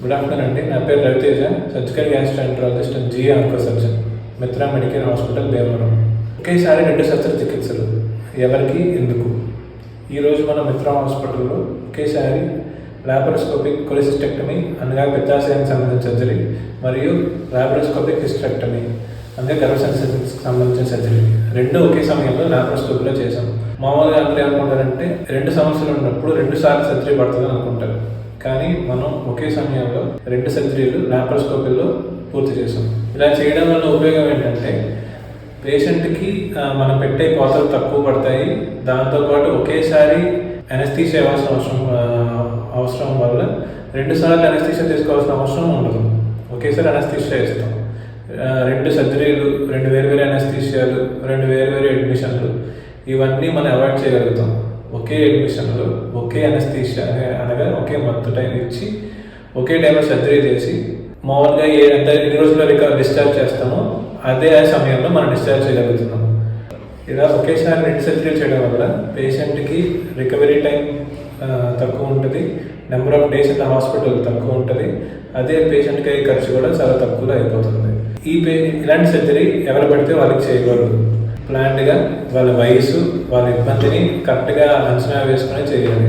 Good afternoon అండి. నా పేరు Raviteja, surgical gastroenterologist and GI onco surgeon, Mitra medical hospital, Bhimavaram. ఒకేసారి 2 శస్త్రచికిత్సలు ఎవరికి, ఎందుకు? ఈరోజు మన మిత్రా హాస్పిటల్లో ఒకేసారి లాపరోస్కోపిక్ కొలిసిస్టెక్టమీ అనగా పిత్తాశయానికి సంబంధించిన సర్జరీ మరియు లాపరోస్కోపిక్ హిస్టెక్టమీ అనగా గర్భసంచికి సంబంధించిన సర్జరీ రెండు ఒకే సమయంలో లాపరోస్కోపీలో చేసాం. మామూలుగా అందరూ ఏమనుకుంటారంటే 2 సమస్యలు ఉన్నప్పుడు 2 సార్లు సర్జరీ పడుతుంది అనుకుంటారు. కానీ మనం ఒకే సమయంలో 2 సర్జరీలు లాపరోస్కోపీలో పూర్తి చేసాం. ఇలా చేయడం వల్ల ఉపయోగం ఏంటంటే పేషెంట్కి మనం పెట్టే కోతలు తక్కువ పడతాయి. దాంతోపాటు ఒకేసారి అనస్థీషియా అవసరం వల్ల 2 సార్లు అనస్థీషియా తీసుకోవాల్సిన అవసరం ఉండదు. ఒకేసారి అనస్థీషియా ఇస్తాం. 2 సర్జరీలు, 2 వేరు అనస్థీషియాలు, 2 వేరు అడ్మిషన్లు, ఇవన్నీ మనం అవాయిడ్ చేయగలుగుతాం. ఒకే అడ్మిషన్లో ఒకే అనస్థీషియా అనగా ఒకే మత్తు టైం ఇచ్చి ఒకే టైంలో సర్జరీ చేసి మామూలుగా ఎన్ని రోజుల్లో డిశ్చార్జ్ చేస్తామో అదే సమయంలో మనం డిశ్చార్జ్ చేయగలుగుతున్నాం. ఇలా ఒకేసారి 2 సర్జరీలు చేయడం వల్ల పేషెంట్కి రికవరీ టైం తక్కువ ఉంటుంది, number of days in hospital తక్కువ ఉంటుంది, అదే పేషెంట్కి అయ్యే ఖర్చు కూడా చాలా తక్కువలో అయిపోతుంది. ఇలాంటి సర్జరీ ఎవరు పడితే వాళ్ళకి చేయకూడదు. ప్లాన్డ్గా వాళ్ళ వయసు, వాళ్ళ ఇబ్బందిని కరెక్ట్గా అంచనా వేసుకొని చేయాలి.